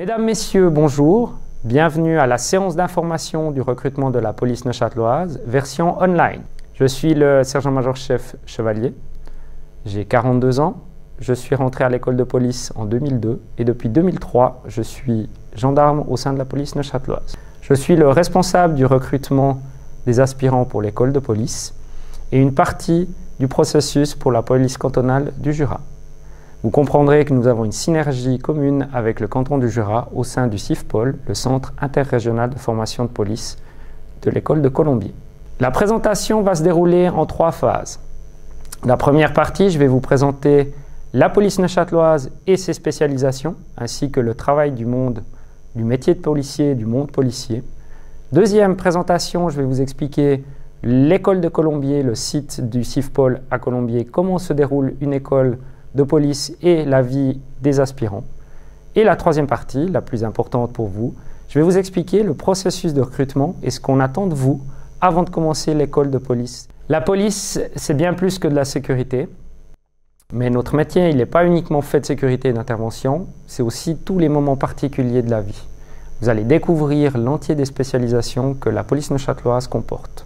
Mesdames, Messieurs, bonjour. Bienvenue à la séance d'information du recrutement de la police neuchâteloise, version online. Je suis le sergent-major-chef Chevalier. J'ai 42 ans. Je suis rentré à l'école de police en 2002 et depuis 2003, je suis gendarme au sein de la police neuchâteloise. Je suis le responsable du recrutement des aspirants pour l'école de police et une partie du processus pour la police cantonale du Jura. Vous comprendrez que nous avons une synergie commune avec le canton du Jura au sein du CIFPOL, le Centre interrégional de formation de police de l'école de Colombier. La présentation va se dérouler en 3 phases. La première partie, je vais vous présenter la police neuchâteloise et ses spécialisations, ainsi que le travail du métier de policier, du monde policier. Deuxième présentation, je vais vous expliquer l'école de Colombier, le site du CIFPOL à Colombier, comment se déroule une école de police et la vie des aspirants. Et la troisième partie, la plus importante pour vous, je vais vous expliquer le processus de recrutement et ce qu'on attend de vous avant de commencer l'école de police. La police, c'est bien plus que de la sécurité, mais notre métier, il n'est pas uniquement fait de sécurité et d'intervention, c'est aussi tous les moments particuliers de la vie. Vous allez découvrir l'entier des spécialisations que la police neuchâteloise comporte.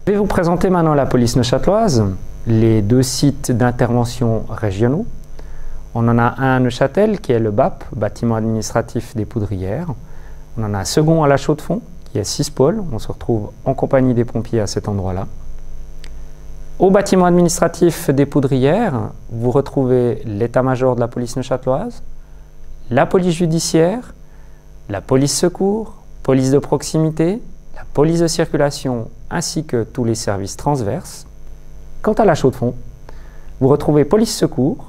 Je vais vous présenter maintenant la police neuchâteloise, les 2 sites d'intervention régionaux. On en a un à Neuchâtel qui est le BAP, bâtiment administratif des Poudrières. On en a un second à La Chaux-de-Fonds qui est CISPOL. On se retrouve en compagnie des pompiers à cet endroit-là. Au bâtiment administratif des Poudrières, vous retrouvez l'état-major de la police neuchâteloise, la police judiciaire, la police secours, police de proximité, la police de circulation ainsi que tous les services transverses. Quant à La Chaux-de-Fonds, vous retrouvez police secours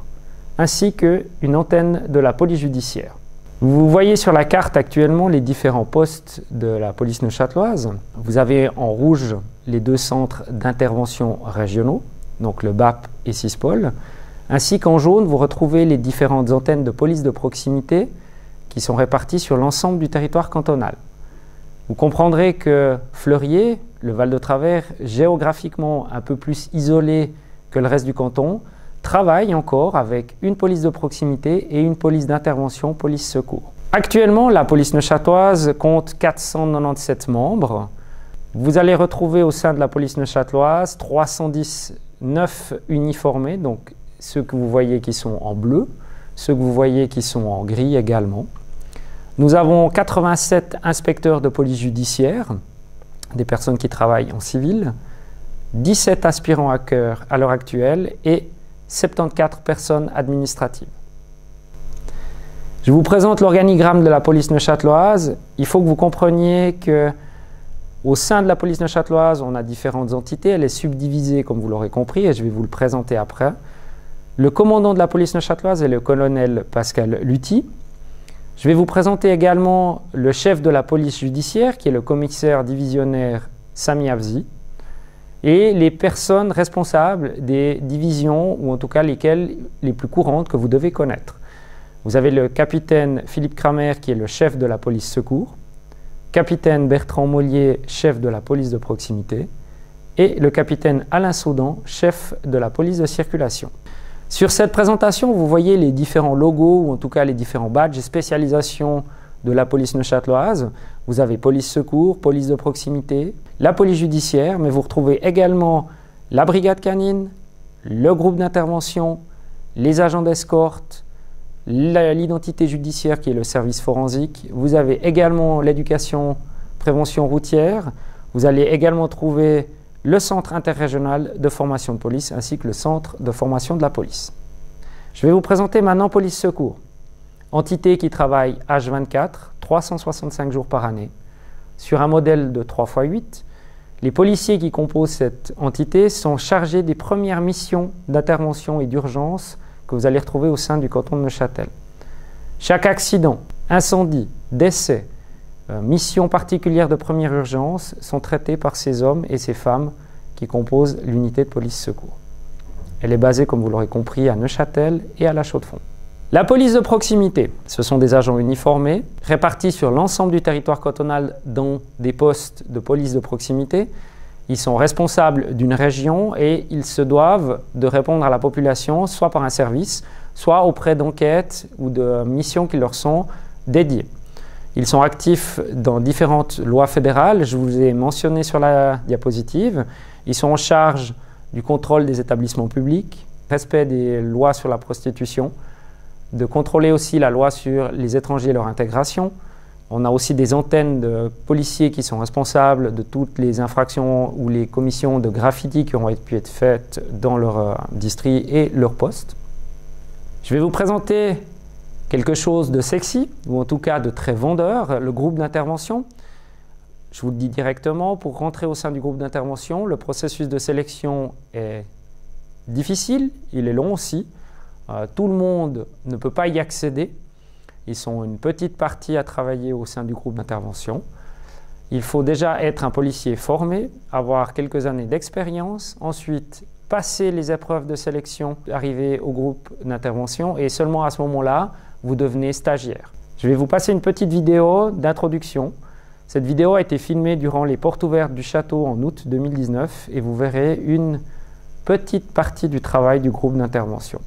ainsi qu'une antenne de la police judiciaire. Vous voyez sur la carte actuellement les différents postes de la police neuchâteloise. Vous avez en rouge les 2 centres d'intervention régionaux, donc le BAP et CISPOL, ainsi qu'en jaune, vous retrouvez les différentes antennes de police de proximité qui sont réparties sur l'ensemble du territoire cantonal. Vous comprendrez que Fleurier, le Val-de-Travers, géographiquement un peu plus isolé que le reste du canton, travaille encore avec une police de proximité et une police d'intervention, police secours. Actuellement, la police neuchâteloise compte 497 membres. Vous allez retrouver au sein de la police neuchâteloise 319 uniformés, donc ceux que vous voyez qui sont en bleu, ceux que vous voyez qui sont en gris également. Nous avons 87 inspecteurs de police judiciaire, des personnes qui travaillent en civil, 17 aspirants à cœur à l'heure actuelle et 74 personnes administratives. Je vous présente l'organigramme de la police neuchâteloise. Il faut que vous compreniez qu'au sein de la police neuchâteloise, on a différentes entités. Elle est subdivisée, comme vous l'aurez compris, et je vais vous le présenter après. Le commandant de la police neuchâteloise est le colonel Pascal Lutti. Je vais vous présenter également le chef de la police judiciaire, qui est le commissaire divisionnaire Sami Avzi, et les personnes responsables des divisions, ou en tout cas les plus courantes que vous devez connaître. Vous avez le capitaine Philippe Kramer, qui est le chef de la police secours, capitaine Bertrand Mollier, chef de la police de proximité, et le capitaine Alain Saudan, chef de la police de circulation. Sur cette présentation, vous voyez les différents logos, ou en tout cas les différents badges et spécialisations de la police neuchâteloise. Vous avez police secours, police de proximité, la police judiciaire, mais vous retrouvez également la brigade canine, le groupe d'intervention, les agents d'escorte, l'identité judiciaire qui est le service forensique. Vous avez également l'éducation, prévention routière. Vous allez également trouver le centre interrégional de formation de police ainsi que le centre de formation de la police. Je vais vous présenter maintenant police secours, entité qui travaille H24, 365 jours par année, sur un modèle de 3x8. Les policiers qui composent cette entité sont chargés des premières missions d'intervention et d'urgence que vous allez retrouver au sein du canton de Neuchâtel. Chaque accident, incendie, décès, mission particulière de première urgence sont traités par ces hommes et ces femmes qui composent l'unité de police secours. Elle est basée, comme vous l'aurez compris, à Neuchâtel et à La Chaux-de-Fonds. La police de proximité, ce sont des agents uniformés répartis sur l'ensemble du territoire cantonal dans des postes de police de proximité. Ils sont responsables d'une région et ils se doivent de répondre à la population soit par un service, soit auprès d'enquêtes ou de missions qui leur sont dédiés. Ils sont actifs dans différentes lois fédérales, je vous ai mentionné sur la diapositive. Ils sont en charge du contrôle des établissements publics, respect des lois sur la prostitution, de contrôler aussi la loi sur les étrangers et leur intégration. On a aussi des antennes de policiers qui sont responsables de toutes les infractions ou les commissions de graffiti qui auront pu être faites dans leur district et leur poste. Je vais vous présenter quelque chose de sexy, ou en tout cas de très vendeur, le groupe d'intervention. Je vous le dis directement, pour rentrer au sein du groupe d'intervention, le processus de sélection est difficile, il est long aussi. Tout le monde ne peut pas y accéder. Ils sont une petite partie à travailler au sein du groupe d'intervention. Il faut déjà être un policier formé, avoir quelques années d'expérience, ensuite passer les épreuves de sélection, arriver au groupe d'intervention et seulement à ce moment-là, vous devenez stagiaire. Je vais vous passer une petite vidéo d'introduction. Cette vidéo a été filmée durant les portes ouvertes du château en août 2019 et vous verrez une petite partie du travail du groupe d'intervention.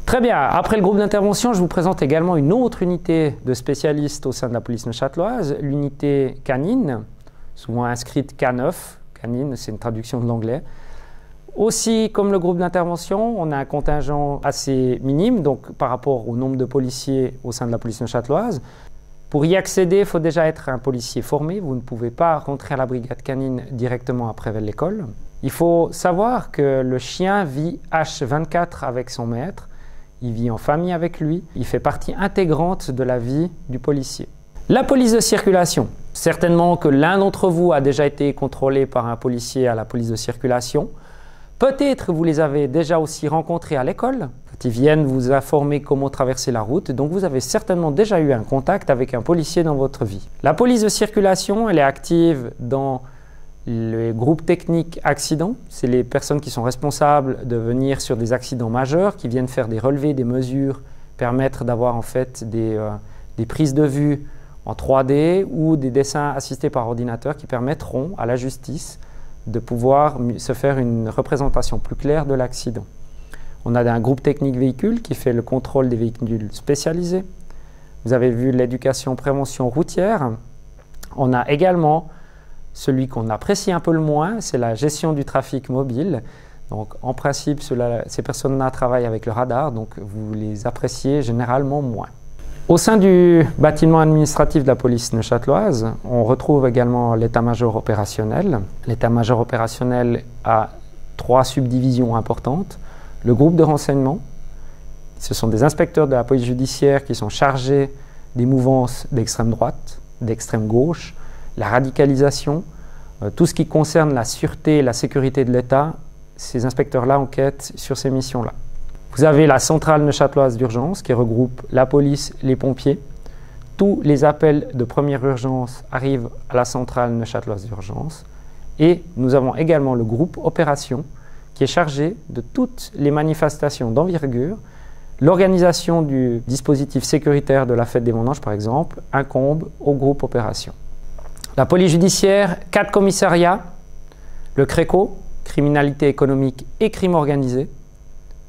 Très bien, après le groupe d'intervention, je vous présente également une autre unité de spécialistes au sein de la police neuchâteloise, l'unité canine, souvent inscrite K9, canine, c'est une traduction de l'anglais. Aussi, comme le groupe d'intervention, on a un contingent assez minime, donc par rapport au nombre de policiers au sein de la police neuchâteloise. Pour y accéder, il faut déjà être un policier formé, vous ne pouvez pas rentrer à la brigade canine directement après l'école. Il faut savoir que le chien vit H24 avec son maître. Il vit en famille avec lui, il fait partie intégrante de la vie du policier. La police de circulation. Certainement que l'un d'entre vous a déjà été contrôlé par un policier à la police de circulation. Peut-être vous les avez déjà aussi rencontrés à l'école, quand ils viennent vous informer comment traverser la route, donc vous avez certainement déjà eu un contact avec un policier dans votre vie. La police de circulation, elle est active dans les groupes techniques accidents, c'est les personnes qui sont responsables de venir sur des accidents majeurs, qui viennent faire des relevés, des mesures, permettre d'avoir en fait des prises de vue en 3D ou des dessins assistés par ordinateur qui permettront à la justice de pouvoir se faire une représentation plus claire de l'accident. On a un groupe technique véhicule qui fait le contrôle des véhicules spécialisés. Vous avez vu l'éducation prévention routière. On a également celui qu'on apprécie un peu le moins, c'est la gestion du trafic mobile. Donc, en principe, ces personnes-là travaillent avec le radar, donc vous les appréciez généralement moins. Au sein du bâtiment administratif de la police neuchâteloise, on retrouve également l'état-major opérationnel. L'état-major opérationnel a 3 subdivisions importantes. Le groupe de renseignement, ce sont des inspecteurs de la police judiciaire qui sont chargés des mouvances d'extrême droite, d'extrême gauche, la radicalisation, tout ce qui concerne la sûreté et la sécurité de l'État, ces inspecteurs-là enquêtent sur ces missions-là. Vous avez la centrale neuchâteloise d'urgence qui regroupe la police, les pompiers. Tous les appels de première urgence arrivent à la centrale neuchâteloise d'urgence. Et nous avons également le groupe opération qui est chargé de toutes les manifestations d'envergure. L'organisation du dispositif sécuritaire de la fête des vendanges, par exemple, incombe au groupe opération. La police judiciaire, 4 commissariats, le CRECO, criminalité économique et crime organisé.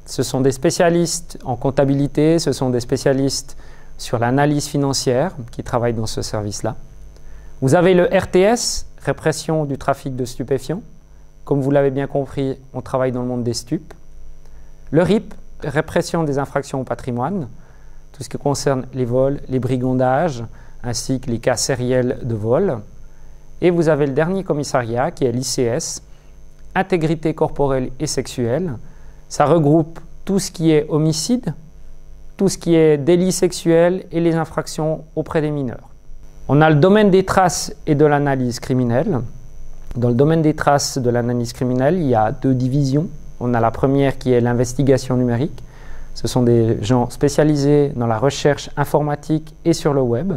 Ce sont des spécialistes en comptabilité, ce sont des spécialistes sur l'analyse financière qui travaillent dans ce service-là. Vous avez le RTS, répression du trafic de stupéfiants. Comme vous l'avez bien compris, on travaille dans le monde des stupes. Le RIP, répression des infractions au patrimoine, tout ce qui concerne les vols, les brigandages, ainsi que les cas sériels de vol. Et vous avez le dernier commissariat qui est l'ICS, intégrité corporelle et sexuelle. Ça regroupe tout ce qui est homicide, tout ce qui est délit sexuel et les infractions auprès des mineurs. On a le domaine des traces et de l'analyse criminelle. Dans le domaine des traces de l'analyse criminelle, il y a 2 divisions. On a la première qui est l'investigation numérique. Ce sont des gens spécialisés dans la recherche informatique et sur le web.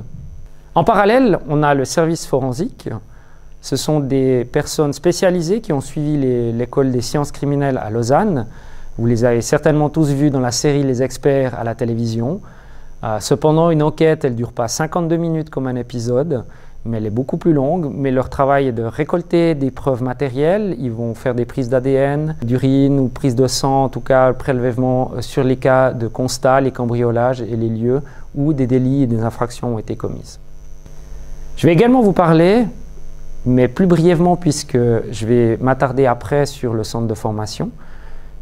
En parallèle, on a le service forensique. Ce sont des personnes spécialisées qui ont suivi l'école des sciences criminelles à Lausanne. Vous les avez certainement tous vus dans la série Les Experts à la télévision. Cependant, une enquête, elle ne dure pas 52 minutes comme un épisode, mais elle est beaucoup plus longue. Mais leur travail est de récolter des preuves matérielles. Ils vont faire des prises d'ADN, d'urine ou prises de sang, en tout cas prélèvement sur les cas de constat, les cambriolages et les lieux où des délits et des infractions ont été commises. Je vais également vous parler, mais plus brièvement puisque je vais m'attarder après sur le centre de formation.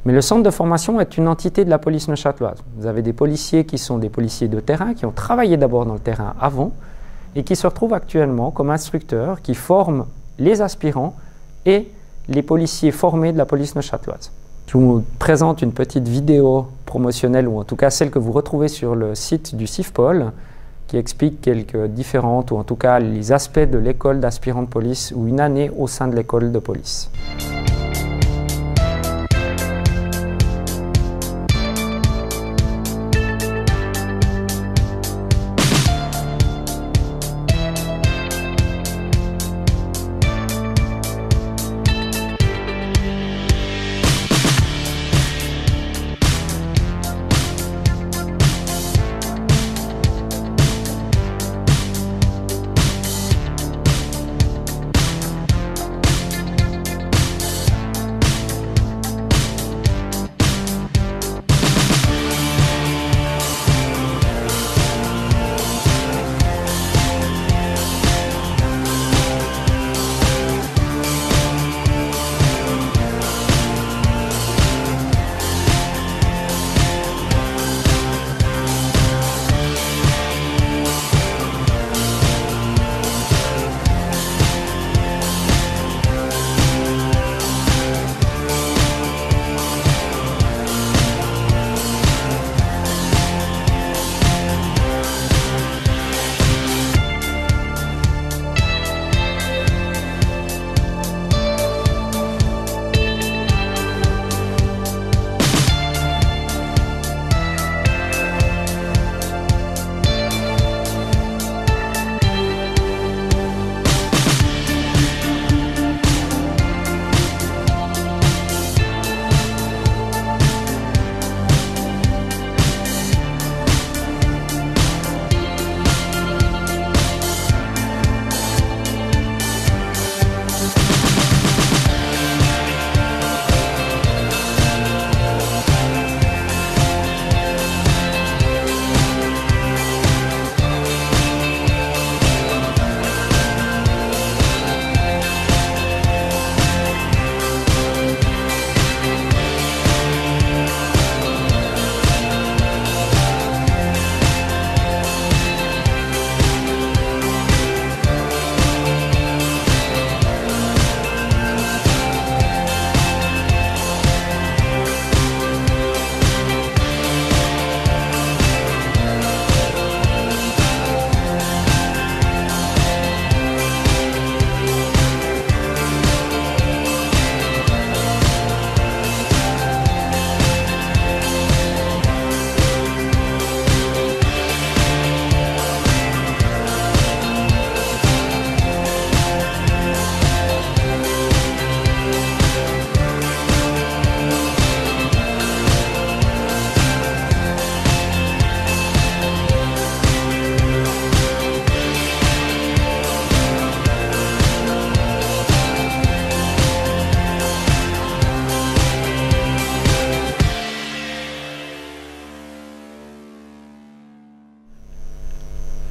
Mais le centre de formation est une entité de la police neuchâteloise. Vous avez des policiers qui sont des policiers de terrain, qui ont travaillé d'abord dans le terrain avant et qui se retrouvent actuellement comme instructeurs qui forment les aspirants et les policiers formés de la police neuchâteloise. Je vous présente une petite vidéo promotionnelle, ou en tout cas celle que vous retrouvez sur le site du CIFPOL, qui explique quelques différentes, ou en tout cas les aspects de l'école d'aspirant de police ou une année au sein de l'école de police.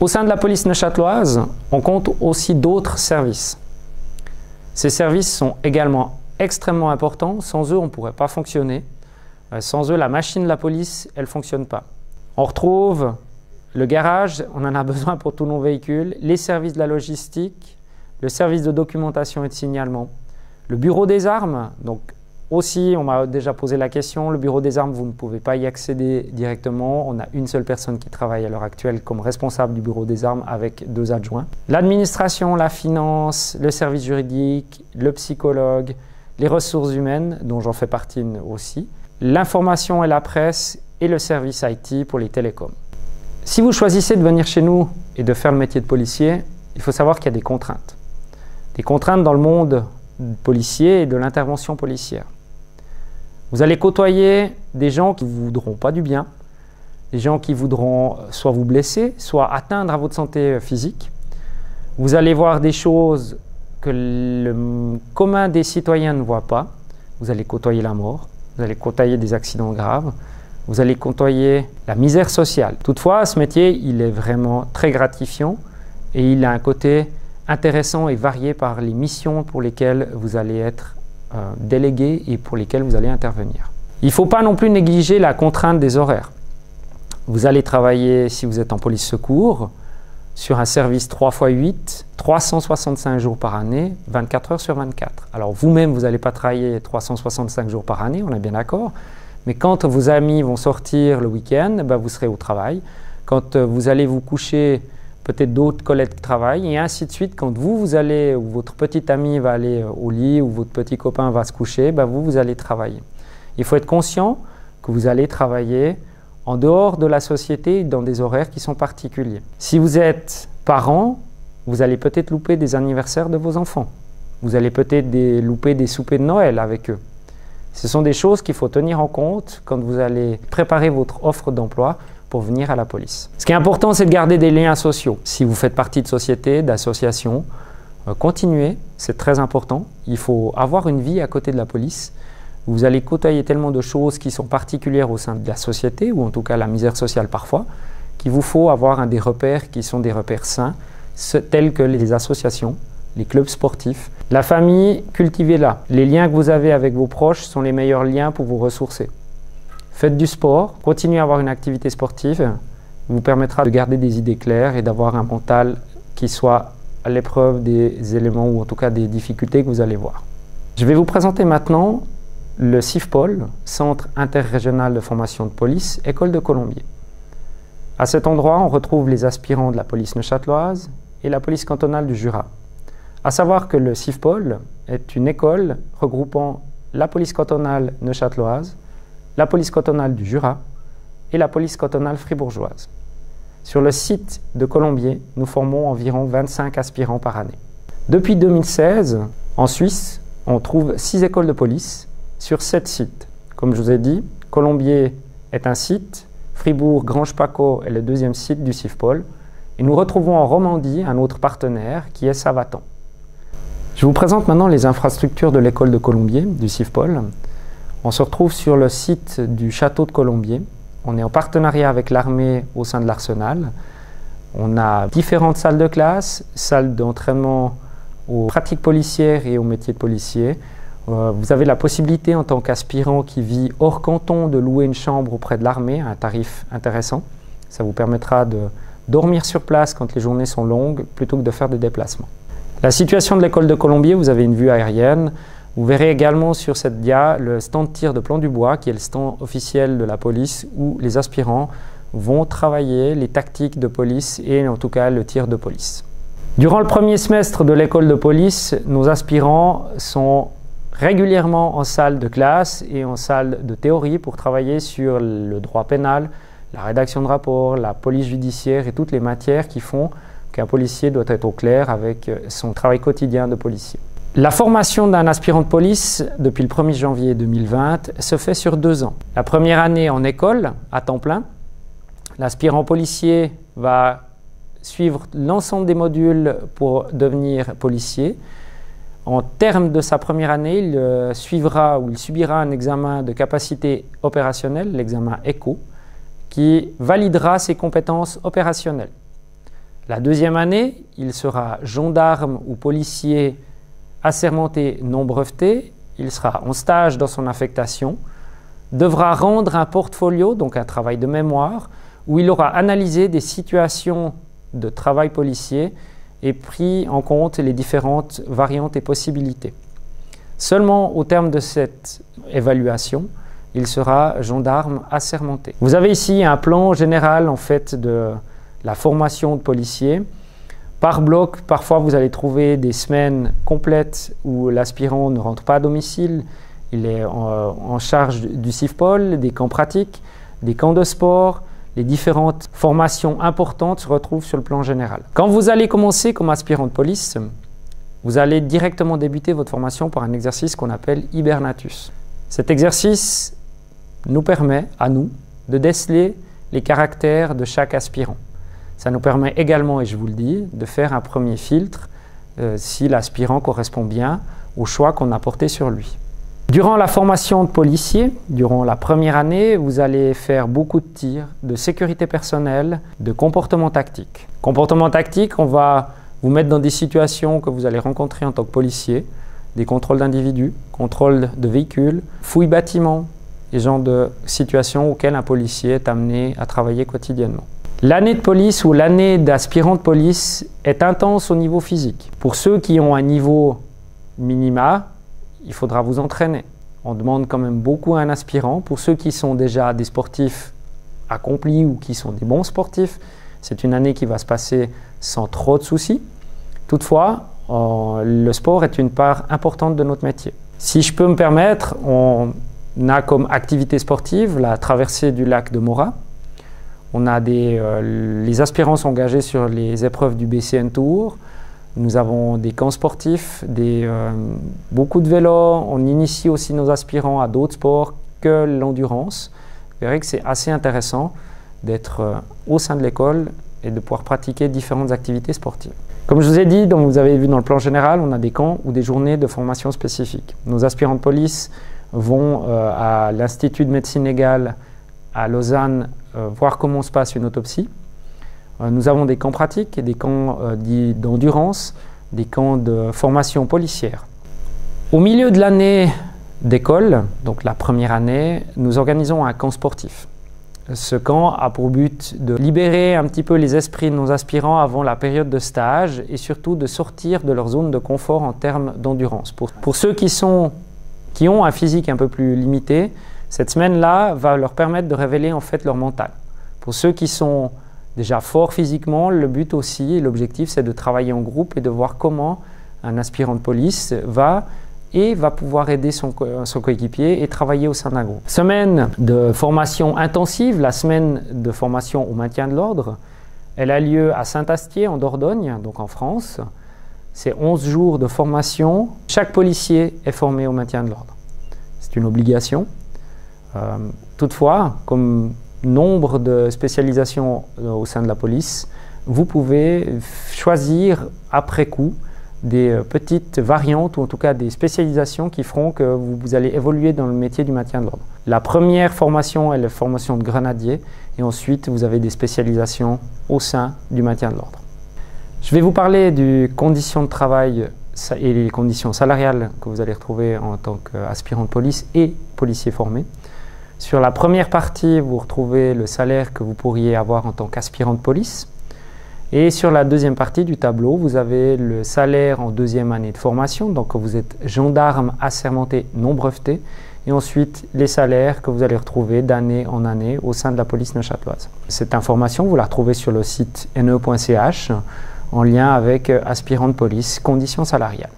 Au sein de la police neuchâteloise, on compte aussi d'autres services. Ces services sont également extrêmement importants. Sans eux, on ne pourrait pas fonctionner. Sans eux, la machine de la police, elle ne fonctionne pas. On retrouve le garage, on en a besoin pour tous nos véhicules, les services de la logistique, le service de documentation et de signalement, le bureau des armes. Donc aussi, on m'a déjà posé la question, le bureau des armes, vous ne pouvez pas y accéder directement. On a une seule personne qui travaille à l'heure actuelle comme responsable du bureau des armes avec 2 adjoints. L'administration, la finance, le service juridique, le psychologue, les ressources humaines, dont j'en fais partie aussi, l'information et la presse et le service IT pour les télécoms. Si vous choisissez de venir chez nous et de faire le métier de policier, il faut savoir qu'il y a des contraintes. Des contraintes dans le monde policier et de l'intervention policière. Vous allez côtoyer des gens qui ne vous voudront pas du bien, des gens qui voudront soit vous blesser, soit atteindre à votre santé physique. Vous allez voir des choses que le commun des citoyens ne voit pas. Vous allez côtoyer la mort, vous allez côtoyer des accidents graves, vous allez côtoyer la misère sociale. Toutefois, ce métier, il est vraiment très gratifiant et il a un côté intéressant et varié par les missions pour lesquelles vous allez être délégué et pour lesquelles vous allez intervenir. Il ne faut pas non plus négliger la contrainte des horaires. Vous allez travailler, si vous êtes en police secours, sur un service 3x8, 365 jours par année, 24 heures sur 24. Alors vous-même, vous n'allez pas travailler 365 jours par année, on est bien d'accord, mais quand vos amis vont sortir le week-end, vous serez au travail. Quand vous allez vous coucher, peut-être d'autres collègues travaillent, et ainsi de suite. Quand vous allez, ou votre petit ami va aller au lit, ou votre petit copain va se coucher, vous allez travailler. Il faut être conscient que vous allez travailler en dehors de la société, dans des horaires qui sont particuliers. Si vous êtes parent, vous allez peut-être louper des anniversaires de vos enfants. Vous allez peut-être louper des soupers de Noël avec eux. Ce sont des choses qu'il faut tenir en compte quand vous allez préparer votre offre d'emploi pour venir à la police. Ce qui est important, c'est de garder des liens sociaux. Si vous faites partie de sociétés, d'associations, continuez, c'est très important. Il faut avoir une vie à côté de la police. Vous allez côtoyer tellement de choses qui sont particulières au sein de la société, ou en tout cas la misère sociale parfois, qu'il vous faut avoir des repères qui sont des repères sains, tels que les associations, les clubs sportifs. La famille, cultivez-la. Les liens que vous avez avec vos proches sont les meilleurs liens pour vous ressourcer. Faites du sport, continuez à avoir une activité sportive, vous permettra de garder des idées claires et d'avoir un mental qui soit à l'épreuve des éléments ou en tout cas des difficultés que vous allez voir. Je vais vous présenter maintenant le CIFPOL, Centre interrégional de formation de police, École de Colombier. À cet endroit, on retrouve les aspirants de la police neuchâteloise et la police cantonale du Jura. À savoir que le CIFPOL est une école regroupant la police cantonale neuchâteloise, la police cantonale du Jura et la police cantonale fribourgeoise. Sur le site de Colombier, nous formons environ 25 aspirants par année. Depuis 2016, en Suisse, on trouve 6 écoles de police sur 7 sites. Comme je vous ai dit, Colombier est un site, Fribourg, Grange-Paco est le deuxième site du CIFPOL, et nous retrouvons en Romandie un autre partenaire qui est Savatan. Je vous présente maintenant les infrastructures de l'école de Colombier, du CIFPOL. On se retrouve sur le site du château de Colombier. On est en partenariat avec l'armée au sein de l'Arsenal. On a différentes salles de classe, salles d'entraînement aux pratiques policières et aux métiers de policier. Vous avez la possibilité en tant qu'aspirant qui vit hors canton de louer une chambre auprès de l'armée à un tarif intéressant. Ça vous permettra de dormir sur place quand les journées sont longues plutôt que de faire des déplacements. La situation de l'école de Colombier, vous avez une vue aérienne. Vous verrez également sur cette dia le stand de tir de Plan-du-Bois qui est le stand officiel de la police où les aspirants vont travailler les tactiques de police et en tout cas le tir de police. Durant le premier semestre de l'école de police, nos aspirants sont régulièrement en salle de classe et en salle de théorie pour travailler sur le droit pénal, la rédaction de rapports, la police judiciaire et toutes les matières qui font qu'un policier doit être au clair avec son travail quotidien de policier. La formation d'un aspirant de police depuis le 1er janvier 2020 se fait sur 2 ans. La première année en école, à temps plein, l'aspirant policier va suivre l'ensemble des modules pour devenir policier. En termes de sa première année, il suivra ou il subira un examen de capacité opérationnelle, l'examen ECO, qui validera ses compétences opérationnelles. La deuxième année, il sera gendarme ou policier assermenté non breveté, il sera en stage dans son affectation, devra rendre un portfolio, donc un travail de mémoire, où il aura analysé des situations de travail policier et pris en compte les différentes variantes et possibilités. Seulement au terme de cette évaluation, il sera gendarme assermenté. Vous avez ici un plan général en fait de la formation de policiers. Par bloc, parfois vous allez trouver des semaines complètes où l'aspirant ne rentre pas à domicile, il est en charge du CIFPOL, des camps pratiques, des camps de sport. Les différentes formations importantes se retrouvent sur le plan général. Quand vous allez commencer comme aspirant de police, vous allez directement débuter votre formation par un exercice qu'on appelle Hibernatus. Cet exercice nous permet, à nous, de déceler les caractères de chaque aspirant. Ça nous permet également, et je vous le dis, de faire un premier filtre si l'aspirant correspond bien au choix qu'on a porté sur lui. Durant la formation de policier, durant la première année, vous allez faire beaucoup de tirs, de sécurité personnelle, de comportement tactique. Comportement tactique, on va vous mettre dans des situations que vous allez rencontrer en tant que policier, des contrôles d'individus, contrôles de véhicules, fouilles bâtiments, les genres de situations auxquelles un policier est amené à travailler quotidiennement. L'année de police ou l'année d'aspirant de police est intense au niveau physique. Pour ceux qui ont un niveau minima, il faudra vous entraîner. On demande quand même beaucoup à un aspirant. Pour ceux qui sont déjà des sportifs accomplis ou qui sont des bons sportifs, c'est une année qui va se passer sans trop de soucis. Toutefois, le sport est une part importante de notre métier. Si je peux me permettre, on a comme activité sportive la traversée du lac de Mora. On a les aspirants sont engagés sur les épreuves du BCN Tour. Nous avons des camps sportifs, beaucoup de vélos. On initie aussi nos aspirants à d'autres sports que l'endurance. Vous verrez que c'est assez intéressant d'être au sein de l'école et de pouvoir pratiquer différentes activités sportives. Comme je vous ai dit, donc vous avez vu dans le plan général, on a des camps ou des journées de formation spécifiques. Nos aspirants de police vont à l'Institut de médecine légale à Lausanne voir comment se passe une autopsie. Nous avons des camps pratiques et des camps d'endurance, des camps de formation policière. Au milieu de l'année d'école, donc la première année, nous organisons un camp sportif. Ce camp a pour but de libérer un petit peu les esprits de nos aspirants avant la période de stage et surtout de sortir de leur zone de confort en termes d'endurance. Pour ceux qui ont un physique un peu plus limité, cette semaine-là va leur permettre de révéler en fait leur mental. Pour ceux qui sont déjà forts physiquement, le but aussi et l'objectif c'est de travailler en groupe et de voir comment un aspirant de police va pouvoir aider son coéquipier et travailler au sein d'un groupe. Semaine de formation intensive, la semaine de formation au maintien de l'ordre, elle a lieu à Saint-Astier en Dordogne, donc en France. C'est 11 jours de formation. Chaque policier est formé au maintien de l'ordre. C'est une obligation. Toutefois, comme nombre de spécialisations au sein de la police, vous pouvez choisir après coup des petites variantes ou en tout cas des spécialisations qui feront que vous allez évoluer dans le métier du maintien de l'ordre. La première formation est la formation de grenadier et ensuite vous avez des spécialisations au sein du maintien de l'ordre. Je vais vous parler des conditions de travail et les conditions salariales que vous allez retrouver en tant qu'aspirant de police et policier formé. Sur la première partie, vous retrouvez le salaire que vous pourriez avoir en tant qu'aspirant de police. Et sur la deuxième partie du tableau, vous avez le salaire en deuxième année de formation, donc vous êtes gendarme assermenté non breveté, et ensuite les salaires que vous allez retrouver d'année en année au sein de la police neuchâteloise. Cette information, vous la retrouvez sur le site ne.ch en lien avec aspirant de police, conditions salariales.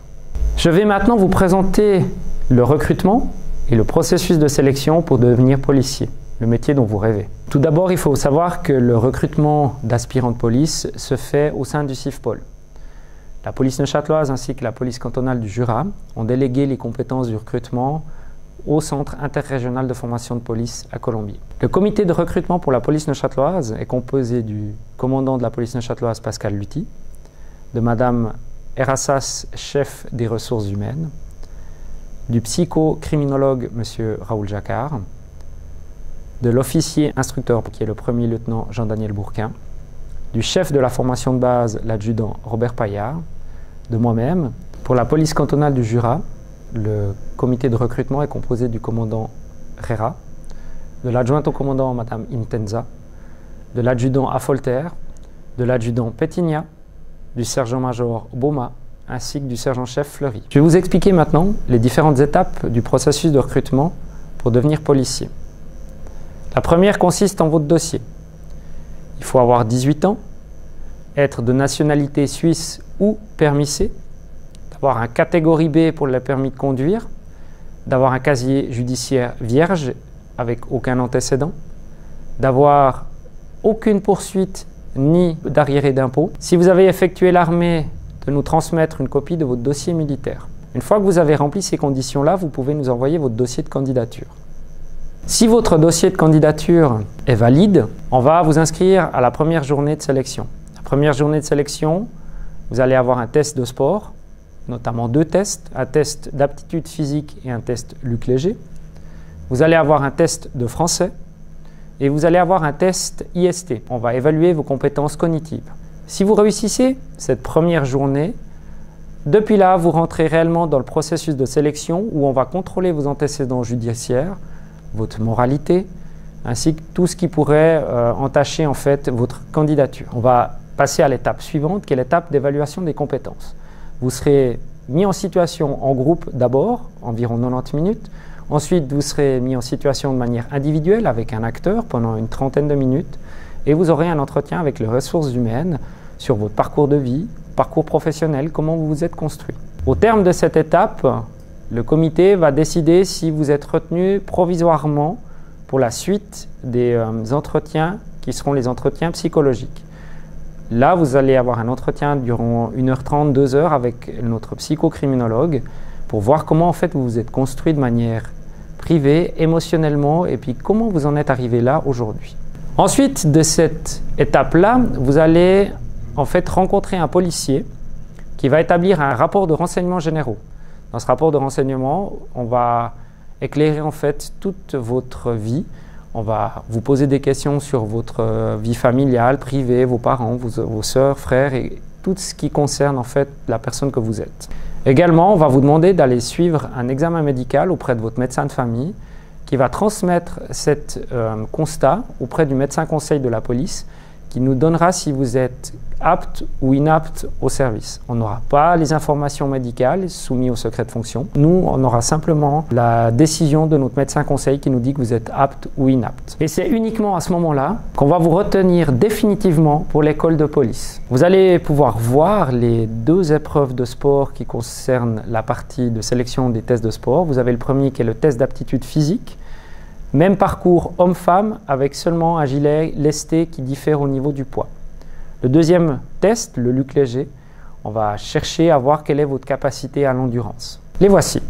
Je vais maintenant vous présenter le recrutement et le processus de sélection pour devenir policier, le métier dont vous rêvez. Tout d'abord, il faut savoir que le recrutement d'aspirants de police se fait au sein du CIFPOL. La police neuchâteloise ainsi que la police cantonale du Jura ont délégué les compétences du recrutement au Centre interrégional de formation de police à Colombier. Le comité de recrutement pour la police neuchâteloise est composé du commandant de la police neuchâteloise Pascal Lutti, de Madame Erassas, chef des ressources humaines, du psychocriminologue M. Raoul Jacquard, de l'officier instructeur qui est le premier lieutenant Jean-Daniel Bourquin, du chef de la formation de base, l'adjudant Robert Paillard, de moi-même. Pour la police cantonale du Jura, le comité de recrutement est composé du commandant Rera, de l'adjointe au commandant Mme Intenza, de l'adjudant Affolter, de l'adjudant Pétigna, du sergent-major Boma, ainsi que du sergent-chef Fleury. Je vais vous expliquer maintenant les différentes étapes du processus de recrutement pour devenir policier. La première consiste en votre dossier. Il faut avoir 18 ans, être de nationalité suisse ou permis C, d'avoir un catégorie B pour le permis de conduire, d'avoir un casier judiciaire vierge avec aucun antécédent, d'avoir aucune poursuite ni d'arriéré d'impôts. Si vous avez effectué l'armée, de nous transmettre une copie de votre dossier militaire. Une fois que vous avez rempli ces conditions-là, vous pouvez nous envoyer votre dossier de candidature. Si votre dossier de candidature est valide, on va vous inscrire à la première journée de sélection. La première journée de sélection, vous allez avoir un test de sport, notamment 2 tests, un test d'aptitude physique et un test Luc Léger. Vous allez avoir un test de français et vous allez avoir un test IST. On va évaluer vos compétences cognitives. Si vous réussissez cette première journée, depuis là, vous rentrez réellement dans le processus de sélection où on va contrôler vos antécédents judiciaires, votre moralité, ainsi que tout ce qui pourrait entacher en fait votre candidature. On va passer à l'étape suivante, qui est l'étape d'évaluation des compétences. Vous serez mis en situation en groupe d'abord, environ 90 minutes. Ensuite, vous serez mis en situation de manière individuelle avec un acteur pendant une trentaine de minutes. Et vous aurez un entretien avec les ressources humaines sur votre parcours de vie, parcours professionnel, comment vous vous êtes construit. Au terme de cette étape, le comité va décider si vous êtes retenu provisoirement pour la suite des entretiens qui seront les entretiens psychologiques. Là, vous allez avoir un entretien durant 1h30, 2 heures avec notre psychocriminologue pour voir comment en fait vous vous êtes construit de manière privée, émotionnellement, et puis comment vous en êtes arrivé là aujourd'hui. Ensuite de cette étape-là, vous allez en fait rencontrer un policier qui va établir un rapport de renseignements généraux. Dans ce rapport de renseignements, on va éclairer en fait toute votre vie. On va vous poser des questions sur votre vie familiale, privée, vos parents, vos sœurs, frères et tout ce qui concerne en fait la personne que vous êtes. Également, on va vous demander d'aller suivre un examen médical auprès de votre médecin de famille qui va transmettre cet constat auprès du médecin conseil de la police qui nous donnera si vous êtes apte ou inapte au service. On n'aura pas les informations médicales soumises au secret de fonction. Nous, on aura simplement la décision de notre médecin conseil qui nous dit que vous êtes apte ou inapte. Et c'est uniquement à ce moment-là qu'on va vous retenir définitivement pour l'école de police. Vous allez pouvoir voir les 2 épreuves de sport qui concernent la partie de sélection des tests de sport. Vous avez le premier qui est le test d'aptitude physique. Même parcours homme-femme avec seulement un gilet lesté qui diffère au niveau du poids. Le deuxième test, le Luc Léger, on va chercher à voir quelle est votre capacité à l'endurance. Les voici.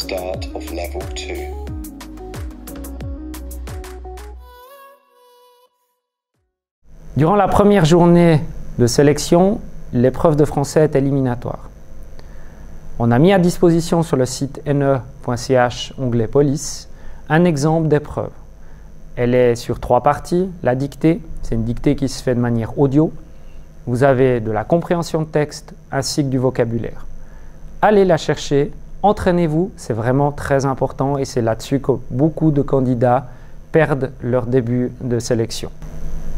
start of level 2. Durant la première journée de sélection, l'épreuve de français est éliminatoire. On a mis à disposition sur le site ne.ch, onglet police, un exemple d'épreuve. Elle est sur 3 parties. La dictée, c'est une dictée qui se fait de manière audio. Vous avez de la compréhension de texte ainsi que du vocabulaire. Allez la chercher, entraînez-vous, c'est vraiment très important et c'est là-dessus que beaucoup de candidats perdent leur début de sélection.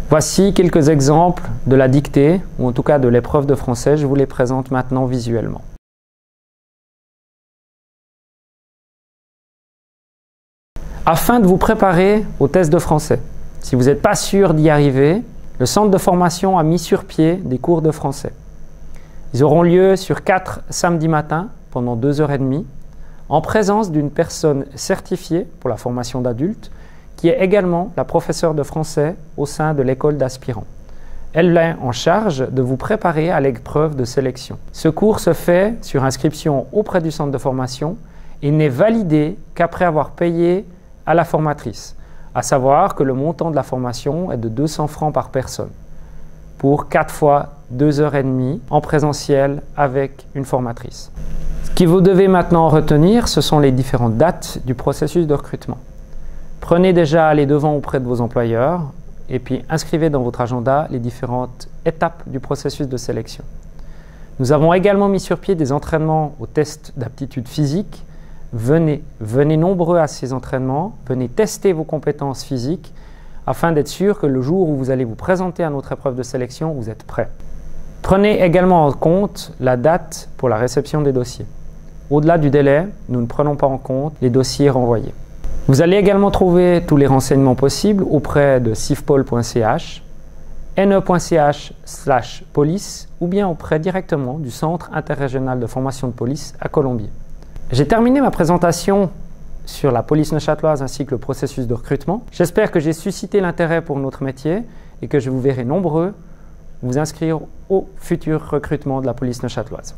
Voici quelques exemples de la dictée, ou en tout cas de l'épreuve de français. Je vous les présente maintenant visuellement. Afin de vous préparer au test de français, si vous n'êtes pas sûr d'y arriver, le centre de formation a mis sur pied des cours de français. Ils auront lieu sur 4 samedis matins pendant 2h30 en présence d'une personne certifiée pour la formation d'adultes qui est également la professeure de français au sein de l'école d'aspirants. Elle est en charge de vous préparer à l'épreuve de sélection. Ce cours se fait sur inscription auprès du centre de formation et n'est validé qu'après avoir payé à la formatrice, à savoir que le montant de la formation est de 200 francs par personne pour 4 fois 2h30 en présentiel avec une formatrice. Ce que vous devez maintenant retenir, ce sont les différentes dates du processus de recrutement. Prenez déjà les devants auprès de vos employeurs et puis inscrivez dans votre agenda les différentes étapes du processus de sélection. Nous avons également mis sur pied des entraînements aux tests d'aptitude physique. Venez nombreux à ces entraînements, venez tester vos compétences physiques afin d'être sûr que le jour où vous allez vous présenter à notre épreuve de sélection, vous êtes prêt. Prenez également en compte la date pour la réception des dossiers. Au-delà du délai, nous ne prenons pas en compte les dossiers renvoyés. Vous allez également trouver tous les renseignements possibles auprès de civpol.ch, ne.ch/police ou bien auprès directement du Centre interrégional de formation de police à Colombier. J'ai terminé ma présentation sur la police neuchâteloise ainsi que le processus de recrutement. J'espère que j'ai suscité l'intérêt pour notre métier et que je vous verrai nombreux vous inscrire au futur recrutement de la police neuchâteloise.